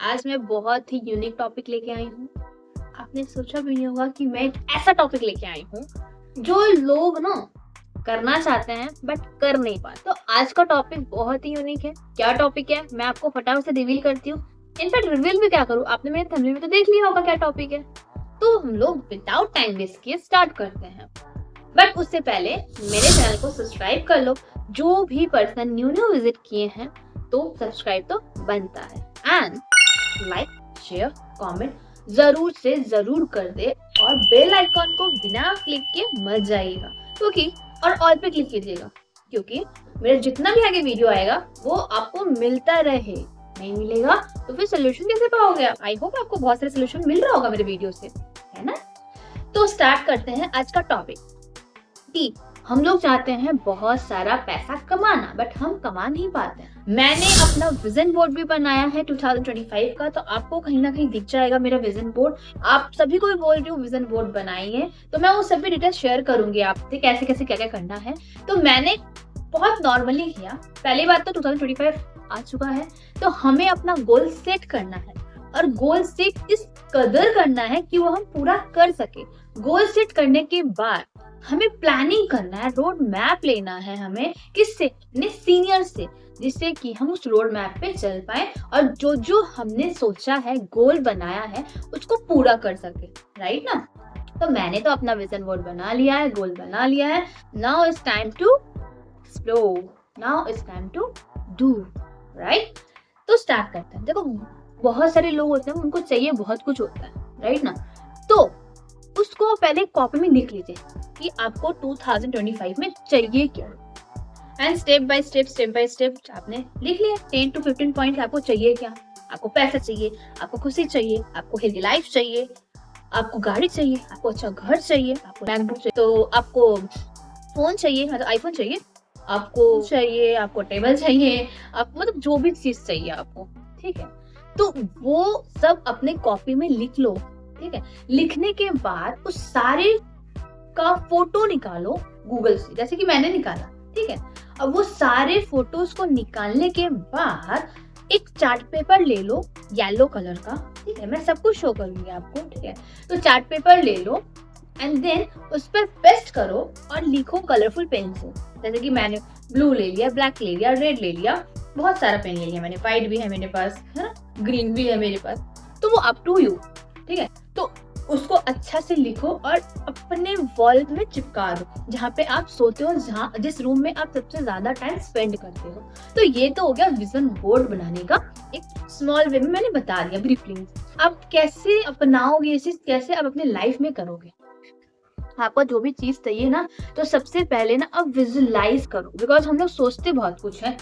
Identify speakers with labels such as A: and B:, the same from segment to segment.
A: आज मैं बहुत ही यूनिक टॉपिक लेके आई हूँ। आपने सोचा भी नहीं होगा कि मैं एक ऐसा टॉपिक लेके आई हूँ जो लोग ना करना चाहते हैं बट कर नहीं पाते। तो आज का टॉपिक बहुत ही यूनिक है। क्या टॉपिक है मैं आपको फटाफट से रिवील करती हूँ। इनफैक्ट रिवील भी क्या करूँ, आपने मेरे थंबनेल में तो देख लिया होगा क्या टॉपिक है। तो हम लोग विदाउट टाइम वेस्ट किए स्टार्ट करते हैं। बट उससे पहले मेरे चैनल को सब्सक्राइब कर लो। जो भी पर्सन न्यू विजिट किए हैं तो सब्सक्राइब तो बनता है एंड लाइक शेयर कमेंट जरूर से जरूर कर दे और बेल आइकॉन को बिना क्लिक के मत जाइएगा क्योंकि और ऑल पे क्लिक कीजिएगा क्योंकि मेरा जितना भी आगे वीडियो आएगा वो आपको मिलता रहे। नहीं मिलेगा तो फिर सोल्यूशन कैसे पाओगे आप। आई होप आपको बहुत सारे सोल्यूशन मिल रहा होगा मेरे वीडियो से, है ना। तो स्टार्ट करते हैं आज का टॉपिक कि हम लोग चाहते हैं बहुत सारा पैसा कमाना बट हम कमा नहीं पाते हैं। मैंने अपना विजन बोर्ड भी बनाया है 2025 का, तो आपको कहीं ना कहीं दिख जाएगा मेरा विजन बोर्ड। आप सभी को भी बोल रही हूँ विजन बोर्ड बनाइए, तो मैं वो सभी डिटेल शेयर करूंगी आपसे कैसे कैसे क्या क्या करना है। तो मैंने बहुत नॉर्मली किया। पहली बात तो 2025 आ चुका है तो हमें अपना गोल सेट करना है और गोल सेट इस कदर करना है कि वो हम पूरा कर सके। गोल सेट करने के बाद हमें प्लानिंग करना है, रोड मैप लेना है हमें किससे, अपने सीनियर से, जिससे कि हम उस रोड मैप पे चल पाए और जो जो हमने सोचा है गोल बनाया है उसको पूरा कर सके, राइट ना। तो मैंने तो अपना विजन बोर्ड बना लिया है, गोल बना लिया है। Now it's time to explore, now it's time to do, right. तो स्टार्ट करते हैं। देखो बहुत सारे लोग होते हैं उनको चाहिए बहुत कुछ होता है, राइट ना। तो उसको पहले कॉपी में लिख लीजिए कि आपको 2025 में चाहिए क्या एंड स्टेप बाय स्टेप आपने लिख लिया 10 to 15 पॉइंट। आपको चाहिए क्या, आपको पैसा चाहिए, आपको खुशी चाहिए, आपको हेल्दी लाइफ चाहिए, आपको गाड़ी चाहिए, आपको अच्छा घर चाहिए, आपको मैकबुक चाहिए, तो आपको फोन चाहिए, मतलब आईफोन चाहिए, आपको चाहिए, आपको टेबल चाहिए, आप मतलब जो भी चीज चाहिए आपको, ठीक है। तो वो सब अपने कॉपी में लिख लो, ठीक है। लिखने के बाद उस सारे का फोटो निकालो गूगल से, जैसे कि मैंने निकाला, ठीक है। अब वो सारे फोटोज को निकालने के बाद एक चार्ट पेपर ले लो येलो कलर का, ठीक है। मैं सब कुछ शो करूंगी आपको, ठीक है। तो चार्ट पेपर ले लो एंड देन उस पर पेस्ट करो और लिखो कलरफुल पेन से। जैसे कि मैंने ब्लू ले लिया, ब्लैक ले लिया, रेड ले लिया, बहुत सारा पेन ले लिया मैंने, व्हाइट भी है मेरे पास, है ना, ग्रीन भी है मेरे पास। तो वो अप टू यू, ठीक है। तो उसको अच्छा से लिखो और अपने वॉल में चिपका दो जहाँ पे आप सोते हो, जहाँ जिस रूम में आप सबसे ज्यादा टाइम स्पेंड करते हो। तो ये तो हो गया विजन बोर्ड बनाने का एक स्मॉल वे में मैंने बता दिया ब्रीफली। आप कैसे अपनाओगे ये चीज, कैसे आप अपने लाइफ में करोगे। आपको जो भी चीज चाहिए ना, तो सबसे पहले ना आप विजुलाइज करो। बिकॉज हम लोग सोचते बहुत कुछ है,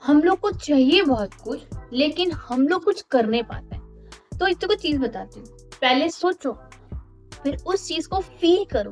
A: हम लोग को चाहिए बहुत कुछ, लेकिन हम लोग कुछ कर नहीं पाते हैं। तो एक तो चीज बताती हूँ, पहले सोचो फिर उस चीज को फील करो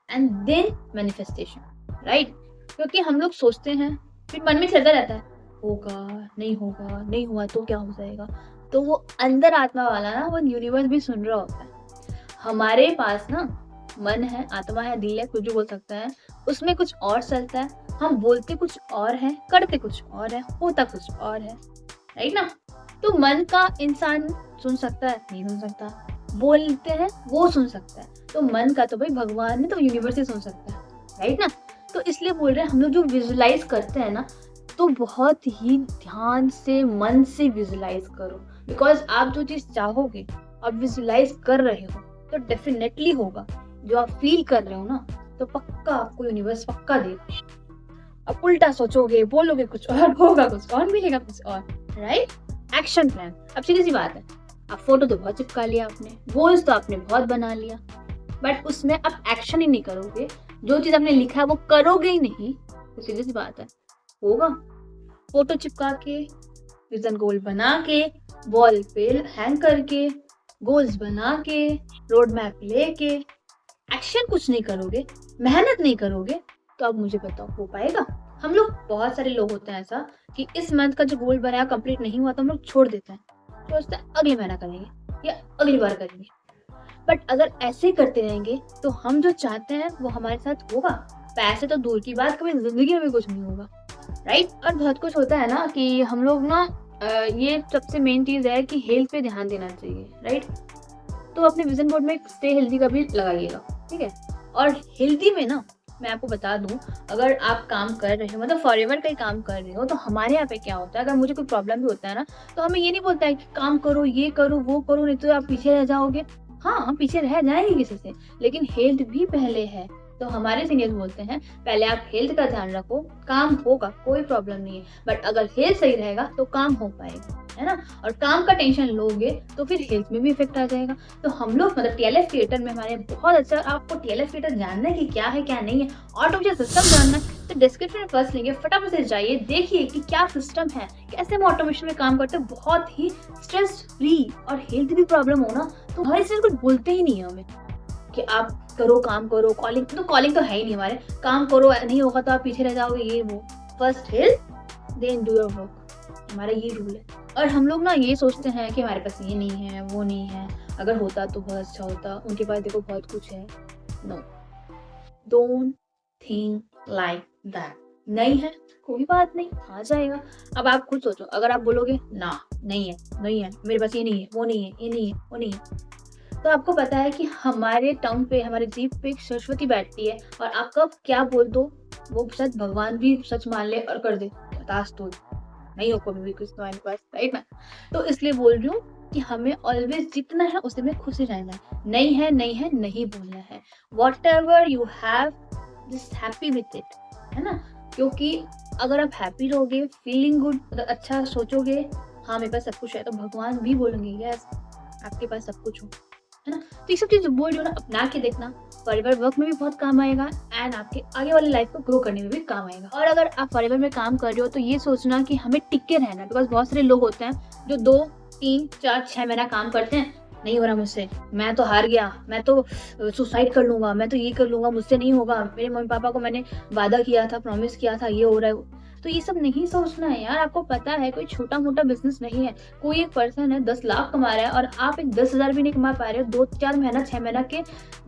A: एंड देन मैनिफेस्टेशन, राइट। क्योंकि हम लोग सोचते हैं फिर मन में चलता रहता है, होगा नहीं होगा, नहीं हुआ तो क्या हो जाएगा। तो वो अंदर आत्मा वाला ना, वो यूनिवर्स भी सुन रहा होता है। हमारे पास ना मन है, आत्मा है, दिल है, कुछ भी बोल सकता है, उसमें कुछ और चलता है। हम बोलते कुछ और है, करते कुछ और है, होता कुछ और है, राइट ना। तो मन का इंसान सुन सकता है, नहीं सुन सकता। बोलते हैं वो सुन सकता है, तो मन का तो भाई भगवान ने, तो यूनिवर्स ही सुन सकता है, राइट ना। तो इसलिए बोल रहे हैं हम लोग जो विजुलाइज करते हैं ना, तो बहुत ही ध्यान से मन से विजुलाइज करो। बिकॉज आप जो चीज चाहोगे, आप विजुलाइज कर रहे हो, तो डेफिनेटली होगा। जो आप फील कर रहे हो ना, तो पक्का आपको यूनिवर्स पक्का देगा। अब उल्टा सोचोगे, बोलोगे कुछ और, होगा कुछ और, मिलेगा कुछ और, राइट। Action plan. अब सीधी सी बात है, आप फोटो तो बहुत चिपका लिया आपने, गोल्स तो आपने बहुत बना लिया, बट उसमें आप एक्शन ही नहीं करोगे, जो चीज आपने लिखा है वो करोगे ही नहीं, तो सीधी सी बात है होगा। फोटो चिपका के, विजन गोल बना के, वॉल पे हैंग करके, गोल्स बना के, रोड मैप लेके, एक्शन कुछ नहीं करोगे, मेहनत नहीं करोगे, तो अब मुझे बताओ हो पाएगा। हम लोग बहुत सारे लोग होते हैं ऐसा कि इस मंथ का जो गोल बनाया कंप्लीट नहीं हुआ तो हम लोग छोड़ देते हैं, सोचते हैं अगले महीना करेंगे या अगली बार करेंगे। बट अगर ऐसे करते रहेंगे तो हम जो चाहते हैं वो हमारे साथ होगा। पैसे तो दूर की बात, कभी जिंदगी में भी कुछ नहीं होगा, राइट। और बहुत कुछ होता है ना कि हम लोग ना ये सबसे मेन चीज़ है कि हेल्थ पे ध्यान देना चाहिए, राइट? तो अपने विजन बोर्ड में स्टे हेल्दी का भी लगाइएगा, ठीक है? और हेल्दी में ना मैं आपको बता दूं, अगर आप काम कर रहे हो मतलब फॉरएवर का ही काम कर रहे हो, तो हमारे यहाँ पे क्या होता है, अगर मुझे कोई प्रॉब्लम भी होता है ना, तो हमें ये नहीं बोलता है कि काम करो, ये करो, वो करो, नहीं तो आप पीछे रह जाओगे। हाँ, हम पीछे रह जाएंगे किसी से, लेकिन हेल्थ भी पहले है। तो हमारे सीनियर्स बोलते हैं पहले आप हेल्थ का ध्यान रखो, काम होगा, कोई प्रॉब्लम नहीं है, बट अगर हेल्थ सही रहेगा तो काम हो पाएगा, है ना? और काम का टेंशन लोगे तो फिर हेल्थ में भी इफेक्ट आ जाएगा। तो हम लोग मतलब टीएलएफ थिएटर में हमारे बहुत अच्छा, आपको टीएलएफ थिएटर जानना है कि क्या है क्या नहीं है, ऑटोमेशन सिस्टम जानना है, तो डिस्क्रिप्शन में फर्स्ट लिंक है, फटाफट से जाइए, देखिए कि क्या सिस्टम है, कैसे हम ऑटोमेशन में काम करते हैं, बहुत ही स्ट्रेस फ्री। और हेल्थ भी प्रॉब्लम हो ना तो हमारे से कुछ बोलते ही नहीं है हमें कि आप करो, काम करो, कॉलिंग तो है ही नहीं हमारे, काम करो, नहीं होगा तो आप पीछे रह जाओगे, ये वो। First health then do your work, हमारा ये रूल है। और हम लोग ना ये सोचते हैं कि हमारे पास ये नहीं है, वो नहीं है, अगर होता तो बहुत अच्छा होता, उनके पास देखो बहुत कुछ है। No, don't think like that. नहीं है, कोई बात नहीं, आ जाएगा। अब आप खुद सोचो, अगर आप बोलोगे ना नहीं है, नहीं है, मेरे पास ये नहीं है, वो नहीं है, ये नहीं है, वो नहीं है, तो आपको पता है कि हमारे टंग पे, हमारे जीभ पे एक सरस्वती बैठती है, और आप कब क्या बोल दो वो शायद भगवान भी सच मान ले और कर दे, बतास तो नहीं हो कभी भी कुछ तुम्हारे पास, राइट ना? तो इसलिए बोल रही हूँ कि हमें ऑलवेज जितना है उसी में खुश रहना है। नहीं है, नहीं है, नहीं बोलना है। What ever you have, just happy with it, है ना? क्योंकि अगर आप हैप्पी रहोगे, फीलिंग गुड, मतलब अच्छा सोचोगे, हाँ मेरे पास सब कुछ है, तो भगवान भी बोलेंगे यस आपके पास सब कुछ हो, है ना? तो ये सब चीज बोल रही हो ना, अपना के देखना, फॉरएवर वर्क में भी बहुत काम आएगा, एंड आपके आगे वाली लाइफ को ग्रो करने में भी काम आएगा। और अगर आप फॉरएवर में काम कर रहे हो तो ये सोचना कि हमें टिक के रहना है, बिकॉज बहुत सारे लोग होते हैं जो 2, 3, 4, 6 महीना काम करते हैं, नहीं हो रहा मुझसे, मैं तो हार गया, मैं तो सुसाइड कर लूंगा, मैं तो ये कर लूंगा, मुझसे नहीं होगा, मेरे मम्मी पापा को मैंने वादा किया था, प्रॉमिस किया था, ये हो रहा है। तो ये सब नहीं सोचना है यार। आपको पता है कोई छोटा मोटा बिजनेस नहीं है, कोई एक पर्सन है 10 लाख कमा रहा है और आप एक 10,000 भी नहीं कमा पा रहे हो, 2-4 महीना 6 महीना के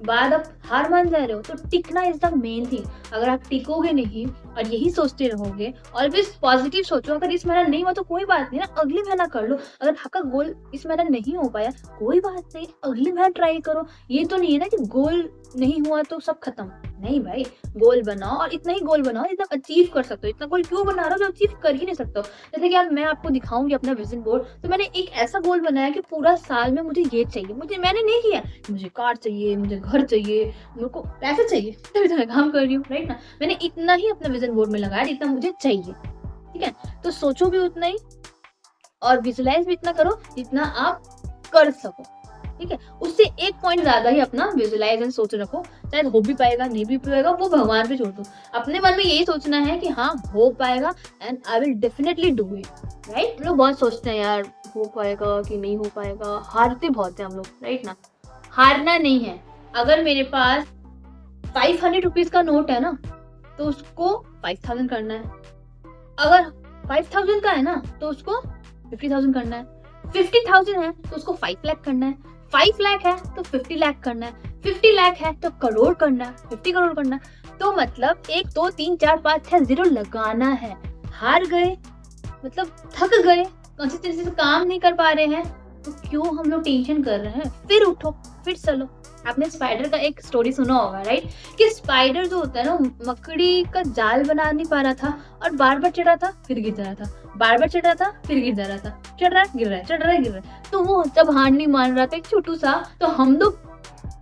A: बाद आप हार मान जा रहे हो। तो टिकना इज द मेन थिंग। अगर आप टिकोगे नहीं और यही सोचते रहोगे, ऑलवेज पॉजिटिव सोचो, अगर इस महीना नहीं हुआ तो कोई बात नहीं ना, अगली महीना कर लो। अगर आपका गोल इस महीना नहीं हो पाया कोई बात नहीं, अगली महीना ट्राई करो। ये तो नहीं है ना कि गोल नहीं हुआ तो सब खत्म, नहीं भाई, गोल बनाओ और इतना ही गोल बनाओ जितना अचीव कर सकते हो। इतना गोल क्यों बना रहे हो जो अचीव कर ही नहीं सकते हो? जैसे कि अब मैं आपको दिखाऊंगी अपना विजन बोर्ड, तो मैंने एक ऐसा गोल बनाया कि पूरा साल में मुझे ये चाहिए, मैंने नहीं किया मुझे कार चाहिए, मुझे घर चाहिए, मेरे को पैसे चाहिए, तभी तो मैं काम कर रही हूँ, राइट ना? मैंने इतना ही अपना विजन बोर्ड में लगाया जितना मुझे चाहिए, ठीक है? तो सोचो भी उतना ही और विजुलाइज भी इतना करो जितना आप कर सको, ठीक है? उससे एक पॉइंट ज्यादा ही अपना विजुलाइज एंड सोच रखो, शायद हो भी पाएगा, नहीं भी पाएगा, वो भगवान पे छोड़ दो। अपने मन में यही सोचना है कि हाँ हो पाएगा and I will definitely do it, right? हम लोग बहुत सोचते हैं यार हो पाएगा कि नहीं हो पाएगा, हारते बहुत है हम लोग, राइट ना? हारना नहीं है। अगर मेरे पास 500 रुपीज का नोट है ना तो उसको 5000 करना है, अगर 5000 का है ना तो उसको 50,000 करना है, 50,000 है तो उसको 5 लाख करना है, 5 लाख है तो 50 लाख करना है, 50 लाख है तो करोड़ करना है, 50 करोड़ करना है। तो मतलब 1, 2, 3, 4, 5, 6 जीरो लगाना है। हार गए मतलब थक गए, कंसिस्टेंसी से काम नहीं कर पा रहे हैं, तो क्यों हम लोग टेंशन कर रहे हैं? फिर उठो, फिर चलो। आपने स्पाइडर का एक स्टोरी सुना होगा, राइट? कि स्पाइडर जो होता है ना, मकड़ी का जाल बना नहीं पा रहा था और बार बार चढ़ रहा था फिर गिर जा रहा था, बार बार चढ़ रहा था फिर गिर जा रहा था, चढ़ रहा है गिर रहा है, चढ़ रहा है गिर रहा है। तो वो जब हार नहीं मान रहा था एक छोटू सा, तो हम लोग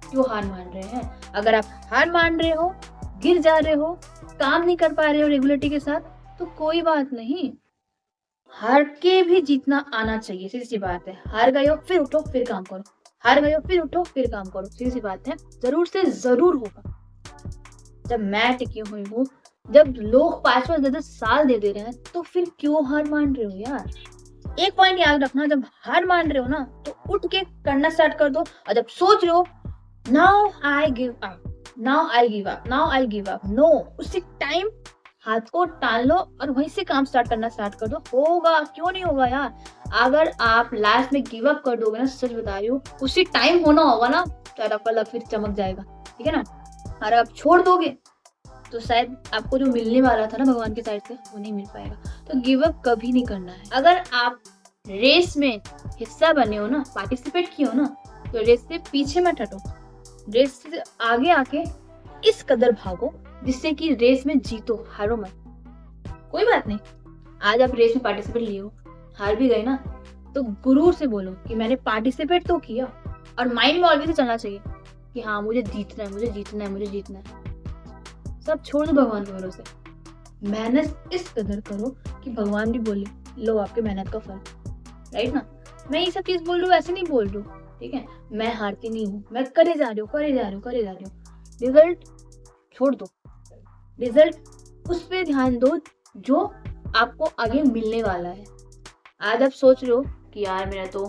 A: क्यों हार मान रहे हैं? अगर आप हार मान रहे हो, गिर जा रहे हो, काम नहीं कर पा रहे हो रेगुलरिटी के साथ, तो कोई बात नहीं, हार के भी जीतना आना चाहिए। सीधी सी बात है, हार गए हो फिर उठो फिर काम करो, हार गए हो फिर उठो फिर काम करो। सीधी सी बात है, जरूर से जरूर होगा। जब मैं टिकी हुई हूँ, जब लोग 5-5, 10-10 साल दे रहे हैं, तो फिर क्यों हार मान रहे हो यार? एक पॉइंट याद रखना, जब हार मान रहे हो ना तो उठ के करना स्टार्ट कर दो। और जब सोच रहे हो now I give up, now I give up, now I give up, no, उसी टाइम हाथ को टाल लो और वहीं से काम स्टार्ट करना स्टार्ट कर दो। होगा, क्यों नहीं होगा यार? अगर आप लास्ट में गिव अप कर दोगे ना, सच बता रही हूँ, उसी टाइम होना होगा ना, शायद आपका लक फिर चमक जाएगा, ठीक है ना? और आप छोड़ दोगे तो शायद आपको जो मिलने वाला था ना भगवान की साइड से, वो नहीं मिल पाएगा। तो गिव अप कभी नहीं करना है। अगर आप रेस में हिस्सा बने हो ना, पार्टिसिपेट किए हो ना, तो रेस से पीछे मत हटो, रेस से आगे आके इस कदर भागो जिससे कि रेस में जीतो, हारो मत। कोई बात नहीं, आज आप रेस में पार्टिसिपेट लिए हो, हार भी गए ना, तो गुरूर से बोलो कि मैंने पार्टिसिपेट तो किया। और माइंड में ऑलवेज चलना चाहिए कि हाँ मुझे जीतना है, मुझे जीतना है, मुझे जीतना है। सब छोड़ दो भगवान के भरोसे, मेहनत इस कदर करो कि भगवान भी बोले लो आपके मेहनत का फल, राइट ना। मैं ये सब चीज बोल रही हूँ, ऐसे नहीं बोल रही हूँ, ठीक है। मैं हारती नहीं हूँ, मैं करे जा रही हूँ, करे जा रही हूँ, करे जा रही हूँ। रिजल्ट छोड़ दो, रिजल्ट उस पर ध्यान दो जो आपको आगे मिलने वाला है। आज आप सोच रहे हो कि यार मेरा तो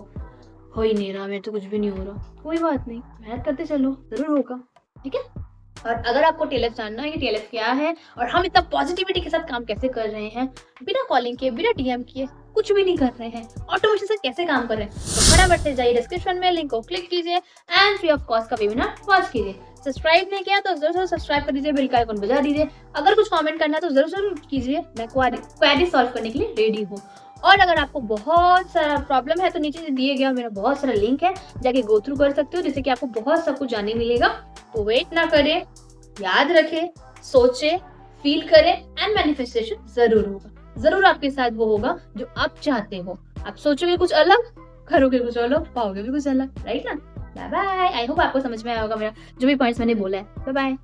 A: हो ही नहीं रहा, मेरा तो कुछ भी नहीं हो रहा, कोई बात नहीं, मेहनत करते चलो, जरूर होगा, ठीक है। और अगर आपको टीएलएफ जानना है कि टीएलएफ क्या है और हम इतना पॉजिटिविटी के साथ काम कैसे कर रहे हैं, बिना कॉलिंग किए, बिना डीएम किए, कुछ भी नहीं कर रहे हैं, ऑटोमेशन से कैसे काम कर रहे हैं, तो फटाफट से जाइए डिस्क्रिप्शन में, लिंक को क्लिक कीजिए एंड फ्री ऑफ कॉस्ट का वेबिनार वॉच कीजिए। सब्सक्राइब नहीं किया तो जरूर सब्सक्राइब कर दीजिए, बेल का आइकन बजा दीजिए। अगर कुछ कमेंट करना है तो जरूर कीजिए, मैं क्वेरी सॉल्व करने के लिए रेडी हूँ। और अगर आपको बहुत सारा प्रॉब्लम है तो नीचे से दिए गया मेरा बहुत सारा लिंक है, जाके गो थ्रू कर सकते हो, जिससे कि आपको बहुत सब कुछ जानने मिलेगा। तो वेट ना करें, याद रखें, सोचे, फील करें एंड मैनिफेस्टेशन जरूर होगा, जरूर आपके साथ वो होगा जो आप चाहते हो। आप सोचोगे कुछ अलग, करोगे कुछ अलग, पाओगे भी कुछ अलग, राइट ना। Bye bye. आई होप आपको समझ में आया होगा मेरा जो भी पॉइंट्स मैंने बोला है। Bye bye.